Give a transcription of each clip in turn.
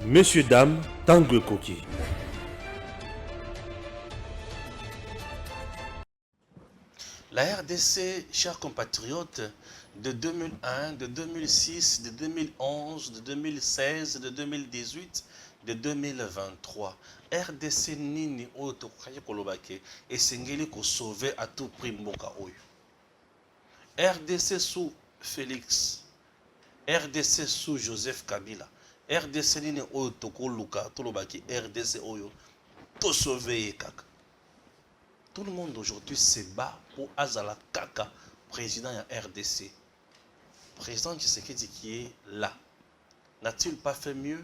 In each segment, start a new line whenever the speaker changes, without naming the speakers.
Messieurs, dames, Tanguy Koki.
La RDC, chers compatriotes, de 2001, de 2006, de 2011, de 2016, de 2018, de 2023. RDC nini oyo tokokaki kolobake esengeli sauver à tout prix mboka oyo. RDC sous Félix, RDC sous Joseph Kabila, RDC nini oyo tokoluka tolobaki RDC oyo to sauver kaka. Tout le monde aujourd'hui se bat pour Azala Kaka, président de RDC. Président Tshisekedi qui est là. N'a-t-il pas fait mieux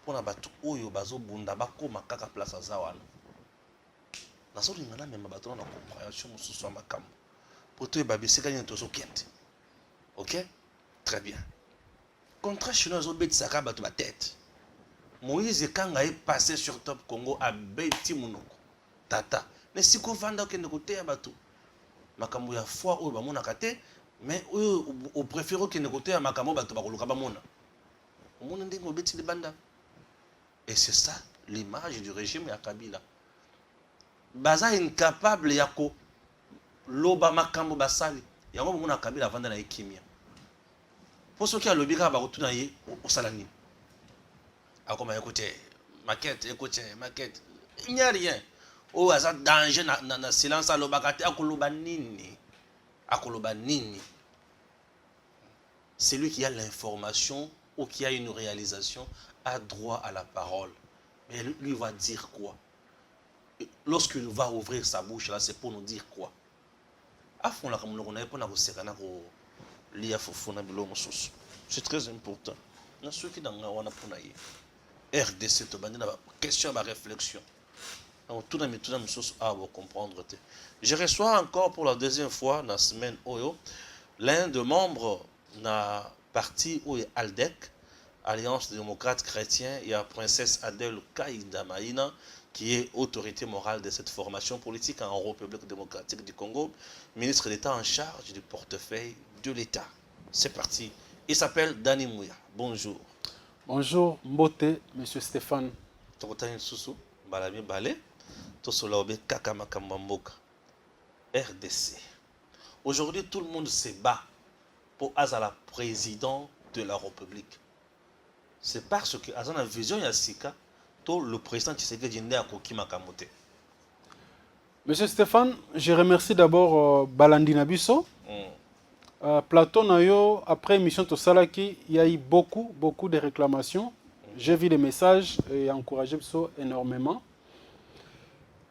pour la batu oyo bazo bunda bako makaka place à Zawan? Na so lingana même bato na compréhension mususu makam. Pour toi babi sekanya tozo kente. OK? Très bien. Contrat chinois zo beti saka bato ba tête. Moïse Kanga est passé sur Top Congo à Beti Munoko. Tata, mais si vous vendez que nous côté bateau, makambo ya foi ou ba mona kate, mais au préféré que nous côté makambo bateau ba koluka ba mona. Au mona ndenge beti de banda. Et c'est ça l'image du régime ya Kabila. Baza incapable ya ko loba makambo basali. Ya ngo mona Kabila vanda na ekimia. Pour ceux qui a lobby ba retourna ye au salani. Akoma écoutez, maquette, il n'y a rien. Oh, ça danger na silence alobakate akoloba nini. Celui qui a l'information ou qui a une réalisation a droit à la parole. Mais lui va dire quoi? Lorsqu'il va ouvrir sa bouche là, c'est pour nous dire quoi? Afon la comme on a pas na kosekana ko liya fofona bilo mosusu. C'est très important. Na ceux qui dans wana pona ye. RDC to bandi na question ba réflexion. Tout le monde comprendre. Je reçois encore pour la deuxième fois dans la semaine l'un des membres de la parti ALDEC, Alliance démocrate chrétien, il y a Princesse Adèle Kaïda Maïna, qui est autorité morale de cette formation politique en République démocratique du Congo, ministre d'État en charge du portefeuille de l'État. C'est parti. Il s'appelle Dani Mouya. Bonjour.
Bonjour, Mbote, monsieur Stéphane.
Balami Balé. RDC. Aujourd'hui, tout le monde se bat pour Azala président de la République. C'est parce que Azala vision Yassika, tout le président Tshisekedi Ndé a koki makamote.
Monsieur Stéphane, je remercie d'abord Balandina Bisso. Platon Nayo, après émission Tosalaki, il y a eu beaucoup de réclamations. J'ai vu les messages et encouragé Bisso énormément.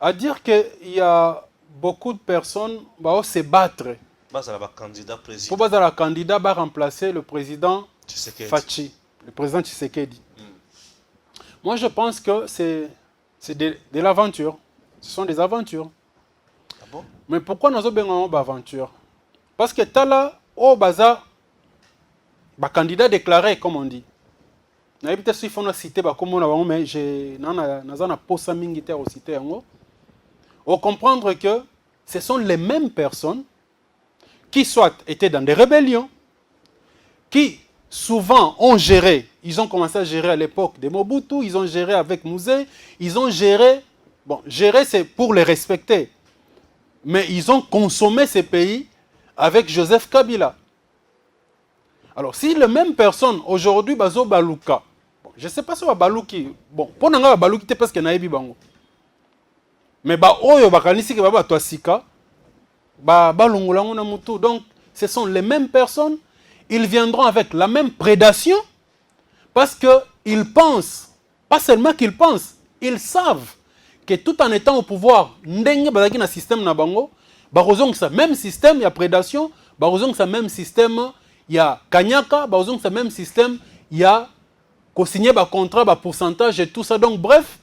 À dire qu'il y a beaucoup de personnes qui vont se battre pour le candidat va remplacer le président Fachi, le président Tshisekedi. Moi, je pense que c'est de l'aventure. Ce sont des aventures.
Ah bon?
Mais pourquoi nous avons une aventure? Parce que Tala, au Baza, le candidat déclaré, comme on dit. Peut-être qu'il faut citer, mais je n'ai pas cité. On comprendre que ce sont les mêmes personnes qui soit étaient dans des rébellions, qui souvent ont géré, ils ont commencé à gérer à l'époque de Mobutu, ils ont géré avec Mouzé, ils ont géré, bon, gérer c'est pour les respecter, mais ils ont consommé ces pays avec Joseph Kabila. Alors si les mêmes personnes aujourd'hui, Bazo Baluka, bon, je ne sais pas si Baluki, bon, pour nous Baluki c'est parce que Naïbi Bango. Mais donc ce sont les mêmes personnes, ils viendront avec la même prédation parce qu'ils pensent, pas seulement qu'ils pensent, ils savent que tout en étant au pouvoir, un système na bango, même système, il y a prédation, même système, il y a kanyaka, même système, il y a co-signer un contrat, un pourcentage et tout ça. Donc bref,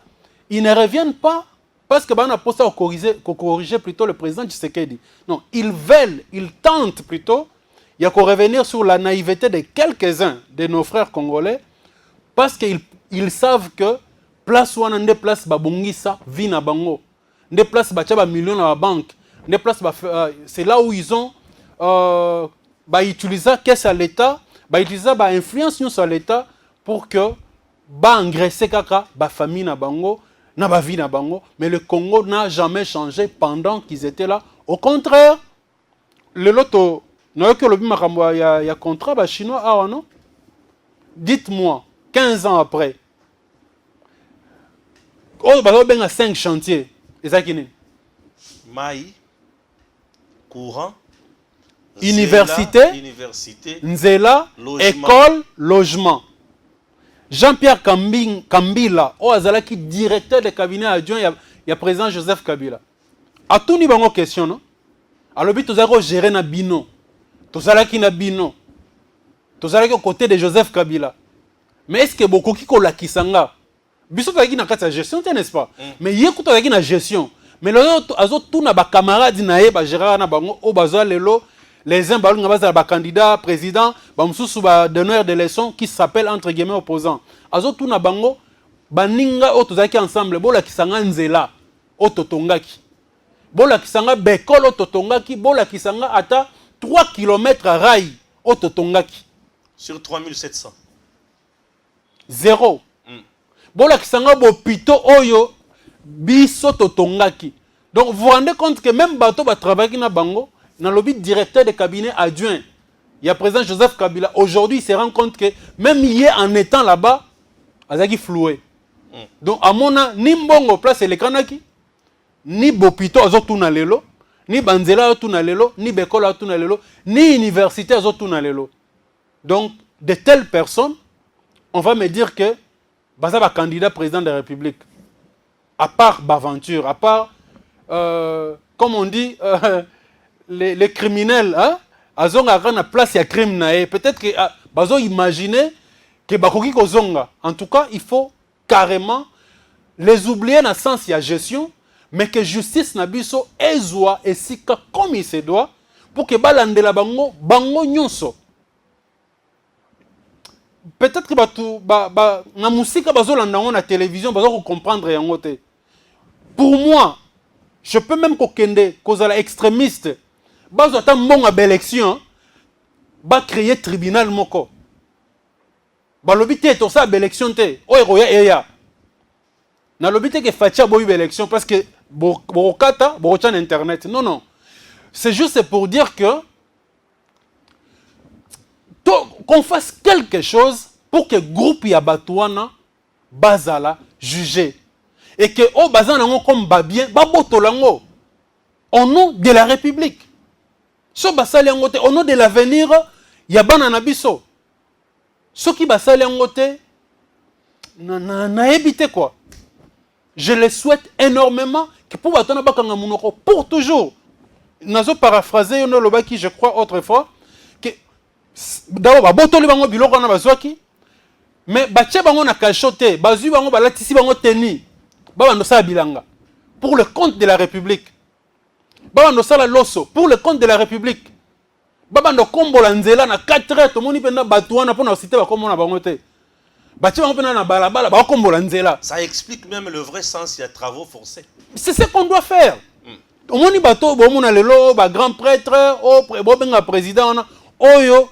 ils ne reviennent pas. Parce que on a posé à corriger plutôt le président Tshisekedi. Non, ils veulent, ils tentent plutôt, il y a qu'à revenir sur la naïveté de quelques-uns de nos frères congolais, parce qu'ils savent que place où on a des places babongisa vina bango, des places bachaba millions à la banque, des places c'est là où ils ont utilisé caisse à l'État, utiliser influence sur l'État pour que ba engraisser kaka ba famille na bango na ba vie na bango, mais le Congo n'a jamais changé pendant qu'ils étaient là. Au contraire, le loto na que le bimakambo ya contrat ba chinois ah non. Dites-moi 15 ans après. Oh ba benga 5 chantiers. Ezakini.
Maï, courant,
Université,
université,
Nzela,
logement.
école, logement. Jean-Pierre Kambila, qui directeur de cabinet adjoint, il y a président Joseph Kabila. A tout niveau de question, non? Alors, tu as géré na bino. Tu as qui na bino. Tu as au côté de Joseph Kabila. Mais est-ce que beaucoup qui ont la kisanga? Biso tu as qui na la gestion, n'est-ce pas? Mais il y a qui na gestion. Mais les autres, tous les camarades na ba gérer na bango au bazar lelo. Les uns balou ngaba ba candidat président ba mususu ba donneur de leçons qui s'appelle entre guillemets opposant. Azo tuna bango baninga o tozaki ensemble bola kisanga nzela o totongaki. Bola kisanga bekolo totongaki, bola kisanga ata 3 km rail o totongaki.
Sur 3700.
Zéro. Bola kisanga bopito oyo biso totongaki. Donc vous vous rendez compte que même bateau ba travailler na bango dans le but directeur de cabinet adjoint, il y a président Joseph Kabila. Aujourd'hui, il se rend compte que même hier, en étant là-bas, il a floué. Donc, à mon avis, ni mbongo place le kanaki, ni bopito azotuna lelo, ni banzela azotuna lelo, ni bekola azotuna lelo, ni université azotuna lelo. Donc, de telles personnes, on va me dire que baza ba candidat président de la République. À part Baventure, à part, comme on dit, les criminels, hein, ils ont une place à crime. Peut-être que ils ont imaginé que bakoki kozonga. En tout cas, il faut carrément les oublier dans le sens de la gestion, mais que justice nabiso ezwa esika comme il se doit pour que balandela bango nyonso. Peut-être que na musika bazolanda na télévision bazo comprendre yango te. Pour moi, je peux même kokende kozala extrémiste. Bazo ata mbonga ba élection ba créer tribunal moko. Ba lobité to sa ba élection te. O eroya eya. Na lobité que fatia boyi ba élection parce que borokata borochan internet. Non non. C'est juste pour dire que qu'on fasse quelque chose pour que groupe ya batouana bazala juger et que o bazana ngo comme ba bien ba botolango au nom de la République. So basali ngote au nom de l'avenir ya bana na biso. Ce qui basali ngote na éviter quoi. Je le souhaite énormément que pour batona bakanga munoko pour toujours. Nazo paraphraser yono lobaki je crois autrefois que d'abord ba botoli bango biloko na bazwaki mais batie bango na cachoté bazui bango balatisi bango teni ba bando sa bilanga pour le compte de la République. Baba sala loso pour le compte de la République. Baba ndo kombola nzela na 4 heures to moni pena batouana pona cité ba komona bango te. Bati bango pena na balabala ba kombola nzela.
Ça explique même le vrai sens des travaux forcés.
C'est ce qu'on doit faire. Au moni bato bo mona lelo ba grand prêtre bo benga président oyo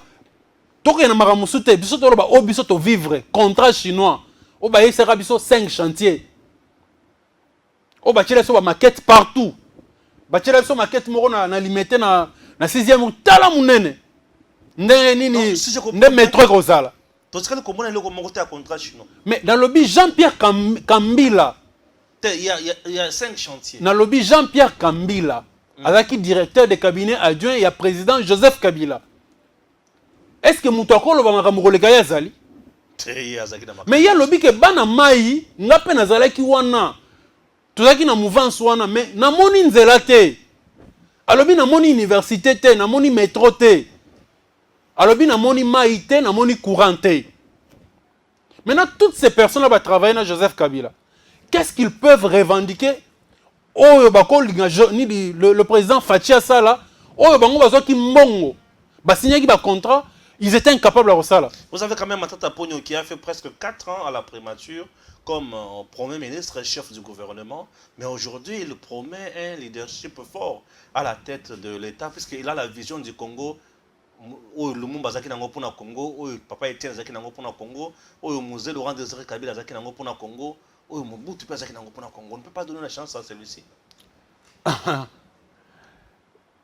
toke na maramusu te biso to ba biso to vivre contrat chinois. O ba yesera biso 5 chantiers. O ba tire so ba maquette partout. Bachela biso maquette moko na limité na 6e tala munene ndenge nini nde métro kozala
to sikali komona loko moko te contrat chinois.
Mais dans le lobby Jean-Pierre Kambila
il y a 5 chantiers.
Dans le lobby Jean-Pierre Kambila azaki directeur de cabinet adjoint et président Joseph Kabila. Est-ce que mutako lo ba makamoleka ya zali? Mais il y a lobby que bana mai ngape nazalaki wana. Tozaki na mouvance wana mais na moni nzela te. Alobi na moni université te, na moni métro te. Alobi na moni mai te, na moni courant te. Maintenant toutes ces personnes là va travailler na Joseph Kabila. Qu'est-ce qu'ils peuvent revendiquer? Oh bakol ni le président Fatia Sala, oh bango bazaki mbongo. Ba signaki ba contrat, ils étaient incapables de ça là.
Vous avez quand même Matata Pogno qui a fait presque 4 ans à la primature comme Premier ministre et chef du gouvernement, mais aujourd'hui il promet un leadership fort à la tête de l'État puisqu'il a la vision du Congo oyo Lumumba azaki nango pona Congo, oyo papa Etienne azaki nango pona Congo, oyo Mosé Laurent Désiré Kabila azaki nango pona Congo, oyo Mobutu pe azaki nango pona Congo. On ne peut pas donner la chance à celui-ci.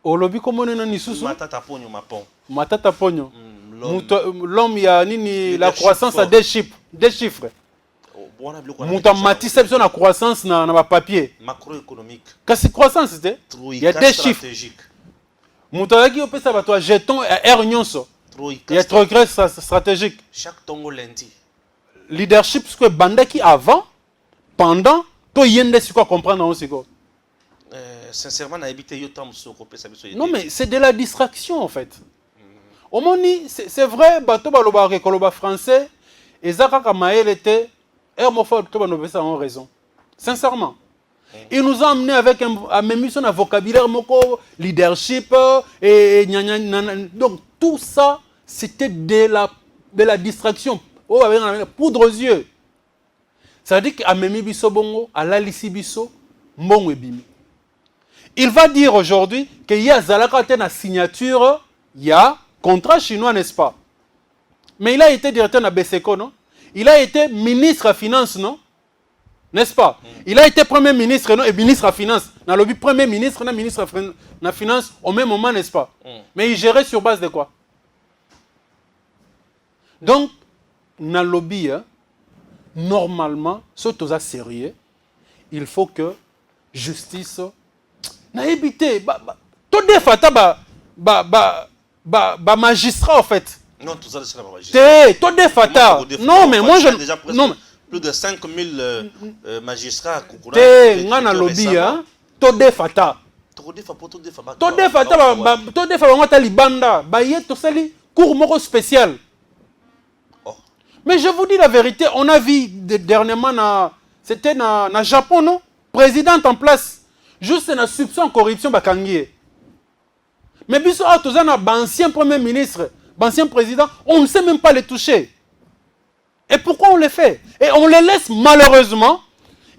Olobi komone na nisusu
Matata ponyo mapon.
Matata ponyo.
L'homme
ya nini la croissance à deux chiffres. Muta matisse besoin la croissance na ba papier.
Macroéconomique.
Kasi croissance c'était. Il y a des chiffres. Muta yaki opesa ba toi jeton R nyonso. Il y a trop stratégique.
Chaque tongo lundi.
Leadership ce que bandaki avant, pendant, to yende si quoi comprendre aussi quoi.
Sincèrement,
non, mais c'est de la distraction en fait. Au moni, c'est vrai, bato baloba rekoloba français, et Zaka Kamael était, hermophobe, to banobesa en raison. Sincèrement. Il nous a amené avec un même son vocabulaire, moko, leadership, et donc tout ça, c'était de la distraction. Oh, avec la poudre aux yeux. Ça veut dire qu'à Memi Bisso Bongo, à Lalisi Bisso, Mbongo Ebimi. Il va dire aujourd'hui qu'il y a Zalaka na signature, il y a contrat chinois, n'est-ce pas? Mais il a été directeur de la BCECO, non? Il a été ministre à finance, non? N'est-ce pas? Il a été premier ministre, non? Et ministre à finance. Dans le premier ministre, non? Ministre à finance au même moment, n'est-ce pas? Mais il gérait sur base de quoi? Donc, dans le lobby, hein, normalement, surtout à sérieux, il faut que justice na évité tout défata magistrat en fait.
Non, tout ça c'est pas magistrat.
Tout défata. Non mais moi je
déjà
non
plus de 5000 magistrats
te ngana lobby hein. Tout défata. Tout défata ngata libanda ba yeto sali cours moko spécial. Mais je vous dis la vérité, on a vu dernièrement c'était na Japon non, présidente en place. Juste une soupçon de corruption bakangie. Mais biso a tous un ancien premier ministre, ancien président, on ne sait même pas les toucher. Et pourquoi on les fait? Et on les laisse malheureusement,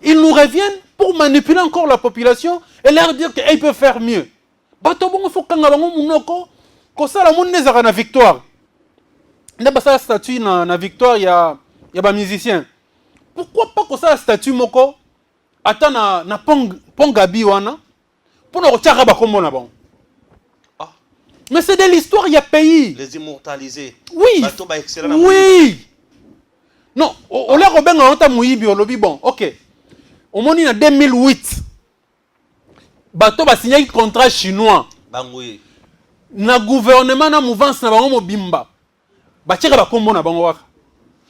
ils nous reviennent pour manipuler encore la population et leur dire qu'ils peuvent faire mieux. Bato bon faut kanga bango munoko ko sala mon nezaka na victoire. Ndaba sa statut na victoire ya ba musicien. Pourquoi pas ko sala statut moko ata na pongabi wana pour nous retirer bakombo na bon. Mais c'est de l'histoire, il y a pays.
Les immortaliser.
Oui. Oui. Non, on l'a robé en ta mouibi au lobby bon. OK. Au moment en 2008. Bato ba signé un contrat chinois.
Bangoui.
Na gouvernement na mouvance na bango mobimba. Ba tcheka bakombo na bango waka.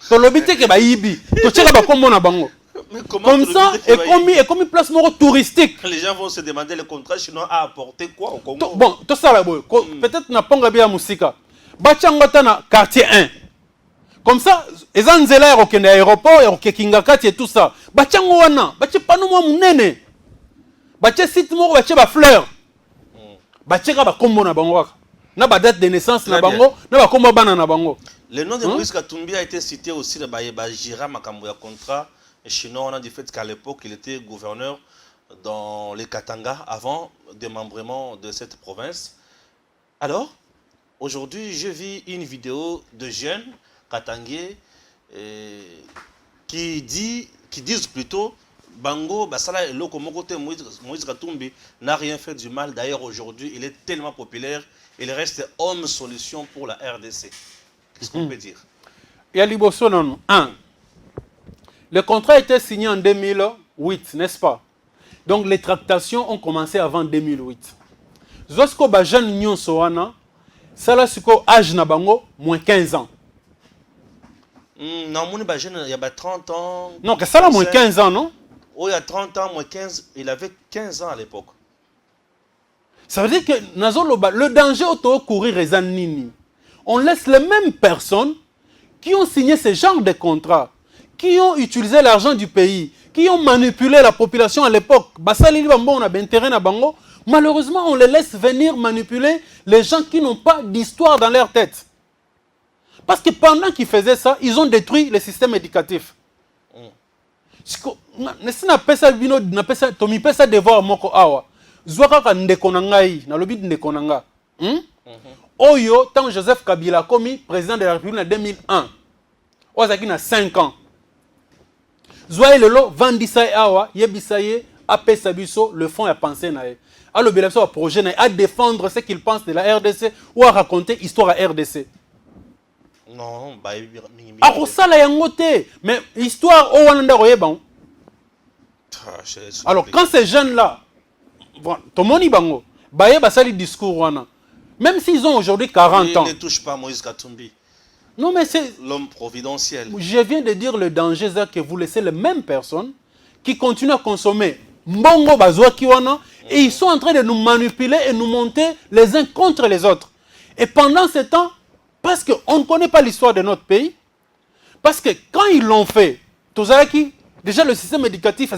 To lobby te ke ba yibi. To tcheka bakombo na bango. Comme ça, et comme une place touristique.
Les gens vont se demander le contrat chinois a apporté quoi au Congo.
Bon, tout ça là, peut-être n'a pas ngabia musika. Bachangota na quartier 1. Comme ça, les anzela au Kenya aéroport et au Kingakati et tout ça. Bachango wana, bache pano mo munene. Bache site mo bache ba fleur. Bache ka ba kombo na bango. Na ba date de naissance na bango, na ba kombo bana na bango.
Le nom de Moïse Katumbi a été cité aussi dans ba Jira makambo ya contrat chinois, on a du fait qu'à l'époque, il était gouverneur dans les Katanga avant le démembrement de cette province. Alors, aujourd'hui, je vis une vidéo de jeunes Katangais qui disent plutôt Bango, Basala et Lokomokote Moïse Katumbi n'a rien fait du mal. D'ailleurs, aujourd'hui, il est tellement populaire, il reste homme solution pour la RDC. Qu'est-ce qu'on peut dire?
Il y a Liboso, non. 1. Le contrat a été signé en 2008, n'est-ce pas? Donc les tractations ont commencé avant 2008. Zosko Bajan Nyon Soana, ça là c'est quoi âge na bango moins 15 ans.
Non, mon Bajan il y a 30 ans.
Non, que ça là moins 15 ans, non?
Oh, il y a 30 ans, moins 15, il avait 15 ans à l'époque.
Ça veut dire que le danger auto courir les nini. On laisse les mêmes personnes qui ont signé ce genre de contrat, qui ont utilisé l'argent du pays, qui ont manipulé la population à l'époque. Malheureusement, on les laisse venir manipuler les gens qui n'ont pas d'histoire dans leur tête. Parce que pendant qu'ils faisaient ça, ils ont détruit le système éducatif. Oyo, tant Joseph Kabila commis président de la République en 2001. Ozaki na 5 ans. Zoé Lelo, Vandisa Awa, Yebisaye, Apé Sabiso, le fond a pensé nae. Alors, le a projet à défendre ce qu'il pense de la RDC ou à raconter l'histoire à RDC.
Non, bah,
alors ça la yangote, mais histoire au Wananda Royeban. Alors quand ces jeunes là, bon, tout le monde y bango, baye basali discours wana. Même s'ils ont aujourd'hui 40 ans.
Ne touche pas Moïse Katumbi.
Non mais c'est
l'homme providentiel.
Je viens de dire le danger c'est que vous laissez les mêmes personnes qui continuent à consommer mbongo bazwa kiwana et ils sont en train de nous manipuler et nous monter les uns contre les autres. Et pendant ce temps, parce qu'on ne connaît pas l'histoire de notre pays, parce que quand ils l'ont fait, déjà le système éducatif, et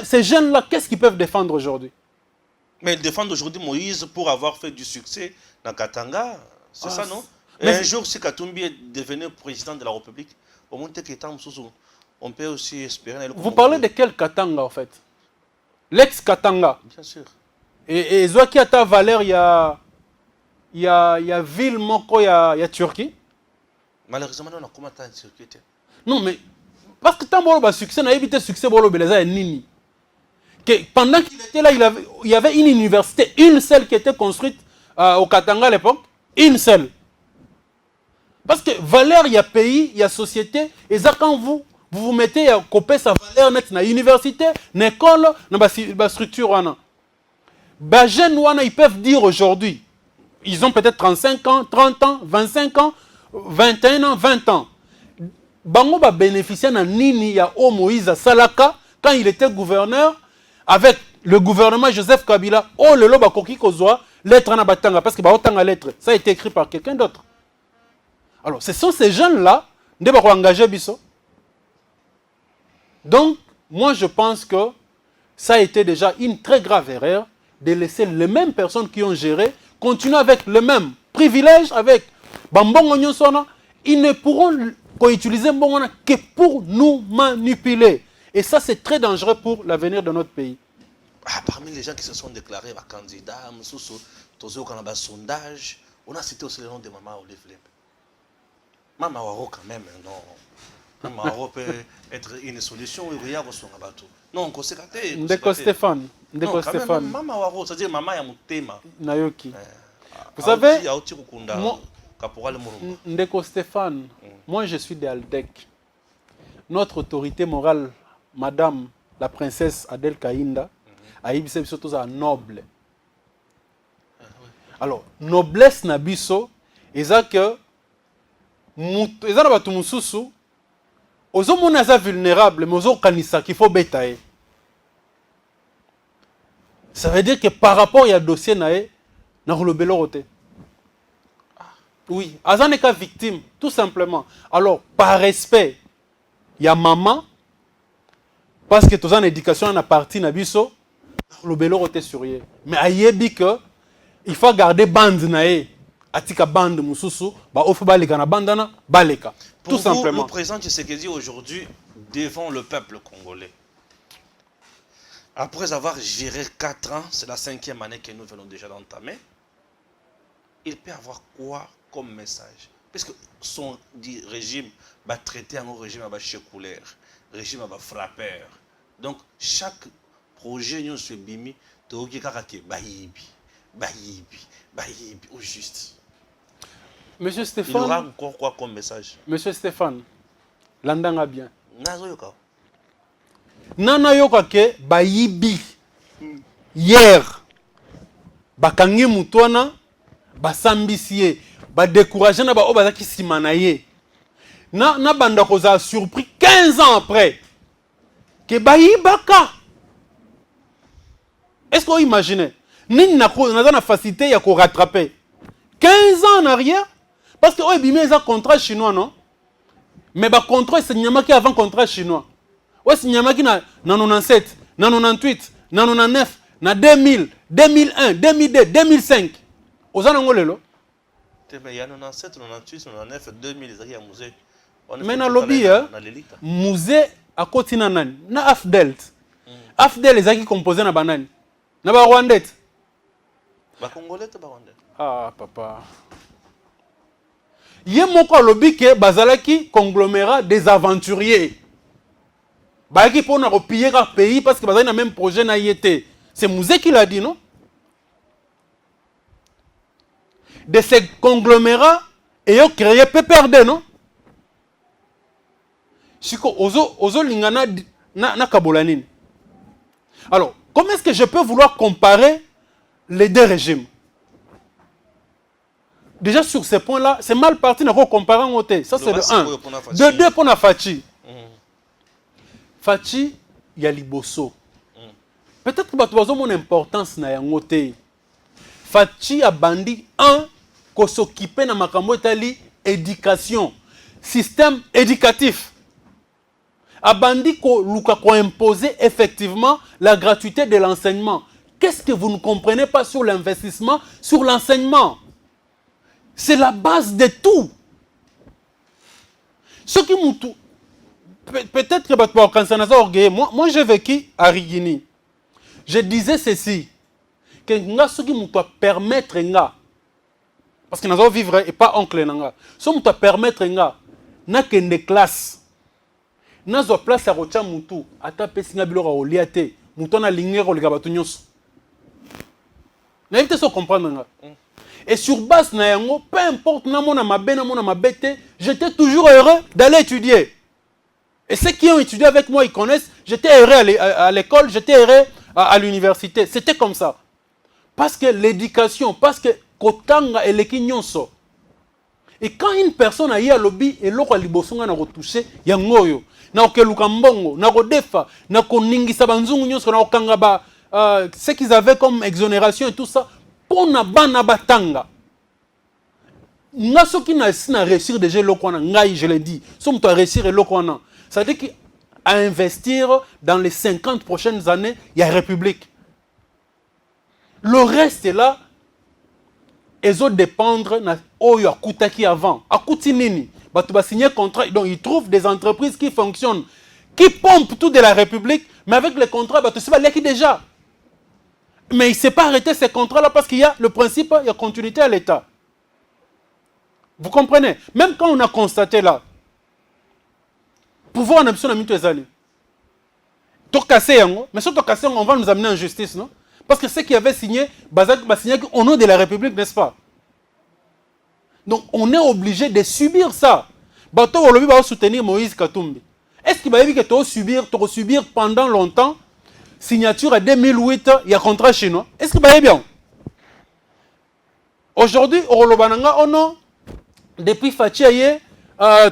ces jeunes-là, qu'est-ce qu'ils peuvent défendre aujourd'hui?
Mais ils défendent aujourd'hui Moïse pour avoir fait du succès dans Katanga. C'est ça, non? Mais un jour, si Katumbi est devenu président de la République, on peut aussi espérer...
Vous parlez de quel Katanga, en fait? L'ex-Katanga.
Bien sûr.
Et Zouaki a ta valeur, il y a ville, Moko, il y a Turquie.
Malheureusement, on a comment t'as une Turquie?
Non, mais parce que tant que succès, on a évité le succès pour le Nini. Pendant qu'il était là, il y avait une université, une seule qui était construite au Katanga à l'époque. Une seule. Parce que valeur, il y a pays, il y a société. Et ça, quand vous vous mettez à couper sa valeur net dans l'université, dans l'école, dans la structure. Les jeunes, ils peuvent dire aujourd'hui, ils ont peut-être 35 ans, 30 ans, 25 ans, 21 ans, 20 ans. Bango va bénéficier de Nini ya O Moïse Salaka quand il était gouverneur avec le gouvernement Joseph Kabila. Oh le loba koki kozwa lettre na batanga parce que ba otanga lettre ça a été écrit par quelqu'un d'autre. Alors ce sont ces jeunes là nde ba ko engager biso. Donc moi je pense que ça a été déjà une très grave erreur de laisser les mêmes personnes qui ont géré continuer avec le même privilège avec bambongo nyonsona. Ils ne pourront utiliser Mbongona que pour nous manipuler. Et ça, c'est très dangereux pour l'avenir de notre pays.
Parmi les gens qui se sont déclarés candidats, un sondage, on a cité aussi le nom de Maman Olive Lembe. Maman Waro quand même, non. Maman Waro peut être une solution. Non, on sait que
Ndeko Stéphane. Ndeko Stéphane.
Maman Waro, c'est-à-dire Maman Yamutema.
Nayoki. Vous savez,
moi,
Ndeko Stéphane, moi je suis de Aldec. Notre autorité morale, Madame la princesse Adèle Kainda, a eu surtout un noble. Alors, noblesse nabiso, et ça que, et ça n'a pas tout mon sous, aux hommes vulnérables, mais aux autres kanisa qu'il faut bétailler. Ça veut dire que par rapport à dossier nae, na le beloroté. Oui, Azan n'est qu'à victime, tout simplement. Alors, par respect, il y a maman, parce que tous en éducation on a parti nabiso, le beloroté sur yé. Mais ayebi que il faut garder bande nae, atika bande mususu, ba ofu baleka na bandana baleka. Tout simplement.
Le président Tshisekedi aujourd'hui devant le peuple congolais. Après avoir géré 4 ans, c'est la 5e année que nous venons déjà d'entamer, il peut avoir quoi comme message? Parce que son régime va traiter un régime à chécoulaire, régime à frappeur. Donc chaque projet nous se bimi, toki karake bayibi, au juste.
Monsieur Stéphane.
Il aura encore quoi comme message?
Monsieur Stéphane, l'andanga bien.
Nazoyoka.
Nana yoka ke bayibi. Hier, bakangi mutwana, basambisie, découragé na ba obazaki simanaye. Na banda koza surpris 15 ans après que bayibaka. Est-ce que vous imaginez? Ni na facilité ya ko rattraper 15 ans en arrière parce que bimé un contrat chinois non? Mais ba contrat c'est nyamaki avant contrat chinois. Ouais c'est nyamaki na 97, na 98, na 99, na 2000, 2001, 2002, 2005. Ozana ngolelo.
Mais il y a 97, 98, 99, 2000, il y a un musée.
Mais dans le lobby, musée à côté de nani, na Afdelt. Afdel les qui composé na banane. Na ba Rwandet.
Ba Congolais te Rwandais.
Ah, papa. Yé moko alobi ke bazalaki conglomérat des aventuriers. Baki pour na piller le pays parce que bazali na même projet na yété. C'est Mouzé qui l'a dit, non? De ces conglomérats ayant créé PPRD, non? Chiko ozo lingana na kabolanine. Alors, comment est-ce que je peux vouloir comparer les deux régimes? Déjà sur ces points-là, c'est mal parti de comparer en côté. Ça c'est le 1. De 2 pour la Fachi. Fachi, il y a Liboso. Peut-être que tu as mon importance na yangote. Fachi a bandi 1 ko s'occuper na makambo etali éducation, système éducatif. A bandi ko luka ko imposer effectivement la gratuité de l'enseignement. Qu'est-ce que vous ne comprenez pas sur l'investissement, sur l'enseignement? C'est la base de tout. Ce qui m'ont peut-être que moi j'ai vécu à Rigini. Je disais ceci, que ce qui doit permettre parce que nous allons vivre et pas oncle nanga. Ce qui doit permettre n'a que des classes. Nous avons place à rocha mutu, à taper singa bilora oliate, mutu na lingero ligabatu nyos. N'avez pas comprendre. Et sur base na yango, peu importe na mona mabe na mona mabete, j'étais toujours heureux d'aller étudier. Et ceux qui ont étudié avec moi, ils connaissent, j'étais heureux à l'école, j'étais heureux à l'université. C'était comme ça. Parce que l'éducation, parce que kotanga et l'ekinyonso. Et quand une personne a eu à lobby et l'autre a libosonga na retouché, yangoyo, na okeluka mbongo, na rodefa, na koningisa banzungu nyonso na okanga ba ce qu'ils avaient comme exonération et tout ça. Pour na bana batanga nga soki na sina réussir déjà lokwana ngai je l'ai dit so mto réussir lokwana ça veut dire qu'à investir dans les 50 prochaines années il y a république le reste est là ils ont dépendre na oyo akutaki avant akuti nini batu ba signer contrat donc ils trouvent des entreprises qui fonctionnent qui pompent tout de la république mais avec les contrats batu c'est qui déjà. Mais il ne s'est pas arrêté ces contrats-là parce qu'il y a le principe, il y a continuité à l'État. Vous comprenez? Même quand on a constaté là, pouvoir en option à minute ezali. Mais si on cassé, on va nous amener en justice, non? Parce que ceux qui avaient signé, va signer au nom de la République, n'est-ce pas? Donc on est obligé de subir ça. Bato Wolobi va soutenir Moïse Katumbi. Est-ce qu'il va dire que tu vas subir pendant longtemps? Signature à 2008, il y a contrat chinois. Est-ce que va bien? Aujourd'hui, au Lobananga, oh non, depuis Fachiaye,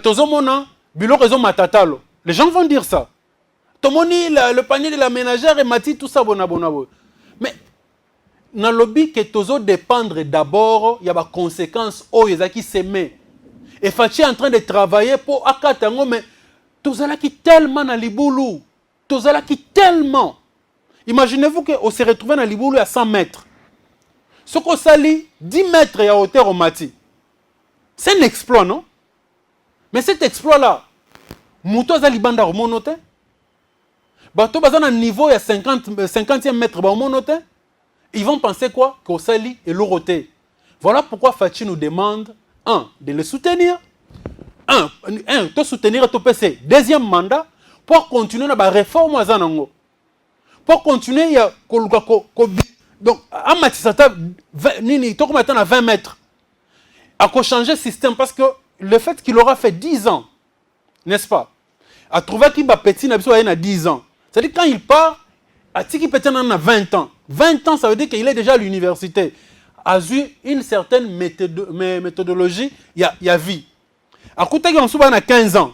Tozomona, Bilo Raison Matatalo. Les gens vont dire ça. Tomoni, le panier de la ménagère et Mati, tout ça, bonabo. Mais, dans le lobby, que Tozo dépendre d'abord, il y a des conséquences, oh, il y a qui s'aimer. Et Fachi est en train de travailler pour Akatango, mais Tozala qui tellement dans Liboulou. Tozala qui tellement. Imaginez-vous qu'on se retrouve dans Liboulou à 100 mètres. Ce qu'on sali, 10 mètres à hauteur au Mati. C'est un exploit, non? Mais cet exploit-là, Mouto Zalibanda au monote. Bato bazan à niveau à 50e mètre au monote. Ils vont penser quoi? Qu'au sali et l'oroté. Voilà pourquoi Fachi nous demande, de le soutenir. De soutenir ton PC. Deuxième mandat, pour continuer la réforme à Zanango. Pour continuer, il y a donc, à Matisata, il faut maintenant à 20 mètres. À changer le système parce que le fait qu'il aura fait 10 ans, n'est-ce pas? À trouver qu'il va petit, il a 10 ans. C'est-à-dire quand il part, à Tiki Petit, il a 20 ans. 20 ans, ça veut dire qu'il est déjà à l'université. A eu une certaine méthodologie, il y a vie. À côté, on a 15 ans.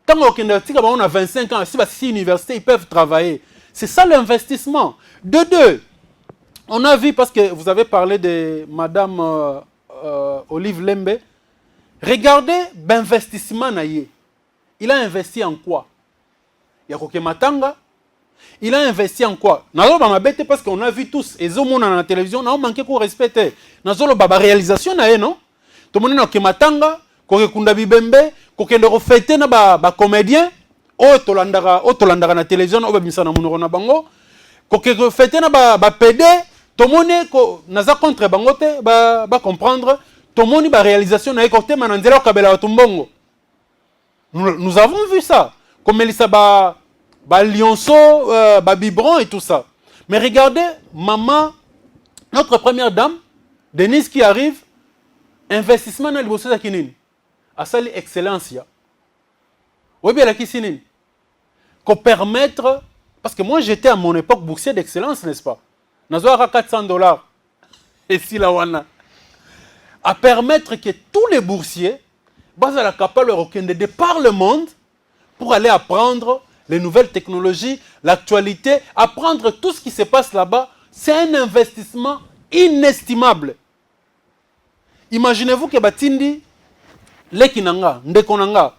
Tant qu'on a 25 ans, si l'université, ils peuvent travailler. C'est ça l'investissement. De deux, on a vu, parce que vous avez parlé de Madame Olive Lembe, regardez l'investissement. Il a investi en quoi? Il y a Koke Matanga. Il a investi en quoi? Parce qu'on a vu tous, et on a la télévision, on a manqué qu'on respecte. On a la réalisation, non? Tout le monde a Koke Matanga, Koke Kunda Bibembe, Koke Ndoro Fete, na comédien. Tolandara na télévision o bimisa na munoro na bango ko ke fete na ba PD tomoni ko naza contre bango te ba comprendre tomoni ba réalisation na écoute mananzela kabela watumbongo. Nous avons vu ça comme Elisa ba lionceau ba biberon et tout ça. Mais regardez maman, notre première dame Denise qui arrive, investissement dans le bosso za kinini a sali excellence ya. Oui bien la kisinini ko permettre parce que moi j'étais à mon époque boursier d'excellence, n'est-ce pas? Nazoara $400 et si la wana à permettre que tous les boursiers basent la capable de par le monde pour aller apprendre les nouvelles technologies, l'actualité, apprendre tout ce qui se passe là-bas. C'est un investissement inestimable. Imaginez-vous que Batindi, Lekinanga, Ndekonanga,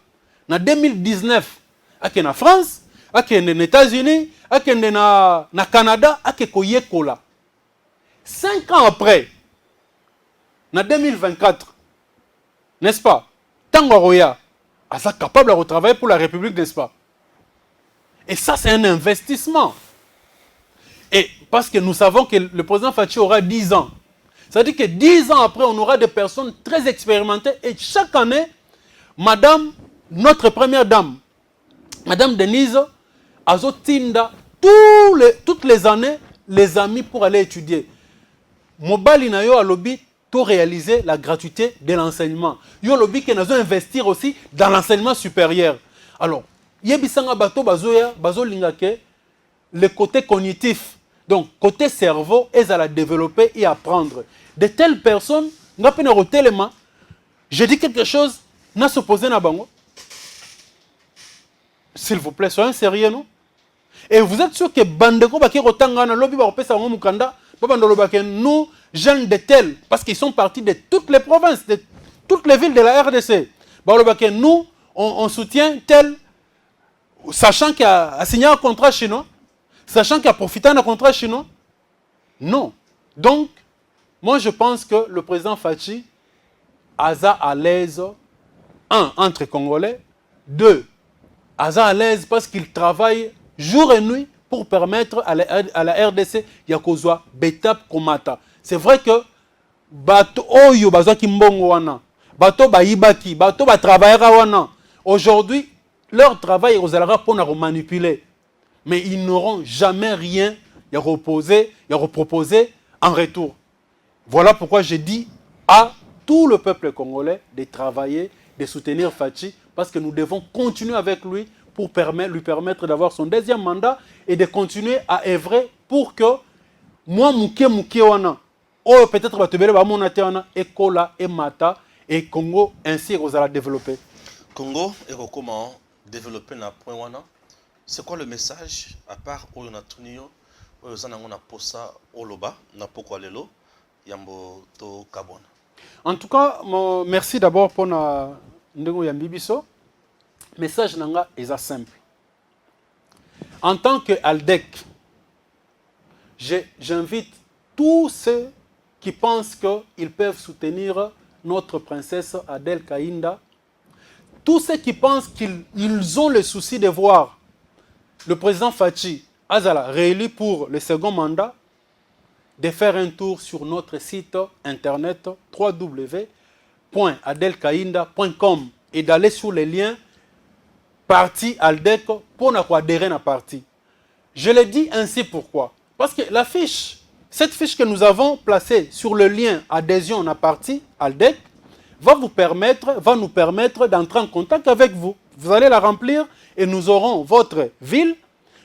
en 2019, ake na France, ake na États-Unis, ake na Canada, ake koyekola. 5 ans après, en 2024, n'est-ce pas? Tango Roya, asa capable de retravailler pour la République, n'est-ce pas? Et ça, c'est un investissement. Et parce que nous savons que le président Fachi aura 10 ans. Ça veut dire que 10 ans après, on aura des personnes très expérimentées. Et chaque année, madame, notre première dame, madame Denise, azotinda toutes les années, les amis pour aller étudier. Mobali na yo alobi to réaliser la gratuité de l'enseignement. Yo lobi que nazo investir aussi dans l'enseignement supérieur. Alors, yebisanga bato bazoya, bazolinga ke le côté cognitif, donc côté cerveau, ils allaient développer et apprendre. De telles personnes, je dis quelque chose, n'a supposé na bango. S'il vous plaît, soyez sérieux, non? Et vous êtes sûr que Bandeko Baki Rotangana, Lobby Baropesa Mukanda, nous, jeunes de tels, parce qu'ils sont partis de toutes les provinces, de toutes les villes de la RDC, nous, on soutient tel, sachant qu'il a signé un contrat chinois, sachant qu'il a profité d'un contrat chinois. Non. Donc, moi je pense que le président Fachi asa à l'aise, un, entre Congolais, deux, asa à l'aise parce qu'il travaille jour et nuit pour permettre à la RDC Yakozwa Betap Komata. C'est vrai que bato oyo bazaki mbongo wana, bato ba ibaki, bato ba travaillera wana. Aujourd'hui, leur travail aux alara pour nous manipuler. Mais ils n'auront jamais rien à reposer en retour. Voilà pourquoi je dis à tout le peuple congolais de travailler, de soutenir Fachi, parce que nous devons continuer avec lui pour lui permettre d'avoir son deuxième mandat et de continuer à œuvrer pour que moi, Mouké wana, oh peut-être Batubele Bamonate wana, Ekola et Mata, et Congo ainsi vous allez développer.
Congo et comment développer na point wana? C'est quoi le message à part où on a tourné où on a posé Oloba na poko lelo yambo to kabona.
En tout cas, merci d'abord pour na ndengo yambibiso. Message nanga est simple. En tant que Aldec, j'invite tous ceux qui pensent qu'ils peuvent soutenir notre princesse Adel Kainda, tous ceux qui pensent qu'ils ont le souci de voir le président Fachi Azala réélu pour le second mandat, de faire un tour sur notre site internet www.adelkainda.com et d'aller sur les liens parti Aldec pour adhérer à la partie. Je le dis ainsi pourquoi? Parce que la fiche, cette fiche que nous avons placée sur le lien adhésion à la partie Aldec va nous permettre d'entrer en contact avec vous. Vous allez la remplir et nous aurons votre ville,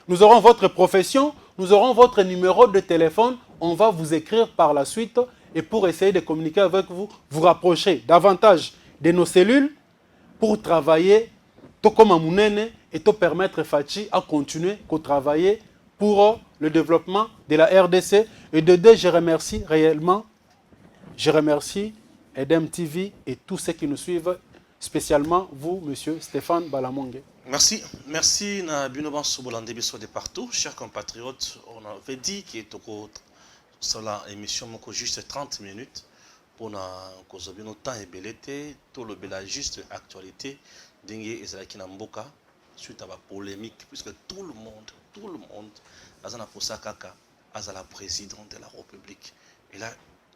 nous aurons votre profession, nous aurons votre numéro de téléphone. On va vous écrire par la suite et pour essayer de communiquer avec vous, vous rapprocher davantage de nos cellules pour travailler comme Amounene et te permettre Fachi à continuer à travailler pour le développement de la RDC. Et de deux, je remercie réellement, Edem TV et tous ceux qui nous suivent, spécialement vous, monsieur Stéphane Balamongue.
Merci. Merci na binoban sobolande biso de partout, chers compatriotes. On avait dit qu'il était sur la émission juste 30 minutes pour cause de temps et belleté, tout le bel juste actualité dingue ezalaki na mboka suite à la polémique puisque tout le monde azana posa kaka la présidente de la République. Et là,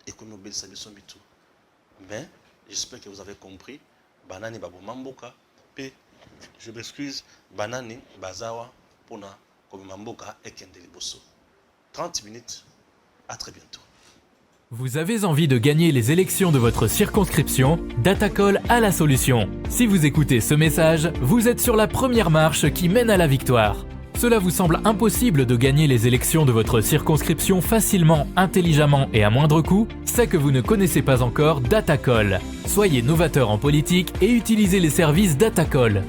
économie ça tout. Mais j'espère que vous avez compris. Banani babo mamboka. Je m'excuse. Banani bazawa pona comme mamboka et kendeli bosso. 30 minutes. À très bientôt.
Vous avez envie de gagner les élections de votre circonscription? Datacall a la solution. Si vous écoutez ce message, vous êtes sur la première marche qui mène à la victoire. Cela vous semble impossible de gagner les élections de votre circonscription facilement, intelligemment et à moindre coût? C'est que vous ne connaissez pas encore Datacall. Soyez novateur en politique et utilisez les services Datacall.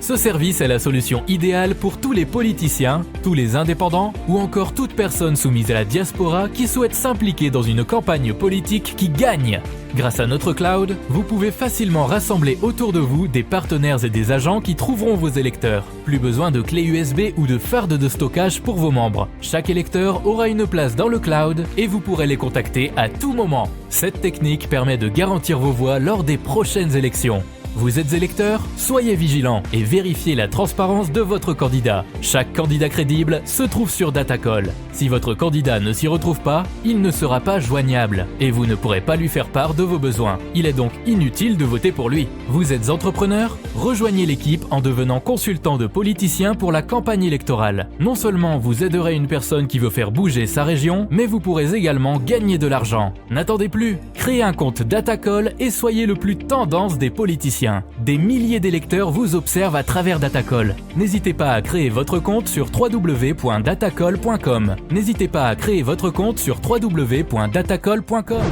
Ce service est la solution idéale pour tous les politiciens, tous les indépendants ou encore toute personne soumise à la diaspora qui souhaite s'impliquer dans une campagne politique qui gagne. Grâce à notre cloud, vous pouvez facilement rassembler autour de vous des partenaires et des agents qui trouveront vos électeurs. Plus besoin de clés USB ou de fardes de stockage pour vos membres. Chaque électeur aura une place dans le cloud et vous pourrez les contacter à tout moment. Cette technique permet de garantir vos voix lors des prochaines élections. Vous êtes électeur? Soyez vigilant et vérifiez la transparence de votre candidat. Chaque candidat crédible se trouve sur Datacall. Si votre candidat ne s'y retrouve pas, il ne sera pas joignable et vous ne pourrez pas lui faire part de vos besoins. Il est donc inutile de voter pour lui. Vous êtes entrepreneur? Rejoignez l'équipe en devenant consultant de politiciens pour la campagne électorale. Non seulement vous aiderez une personne qui veut faire bouger sa région, mais vous pourrez également gagner de l'argent. N'attendez plus, créez un compte Datacall et soyez le plus tendance des politiciens. Des milliers d'électeurs vous observent à travers Datacall. N'hésitez pas à créer votre compte sur www.datacall.com. N'hésitez pas à créer votre compte sur www.datacall.com.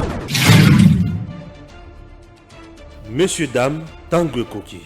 Messieurs, dames, Tanguy Koki.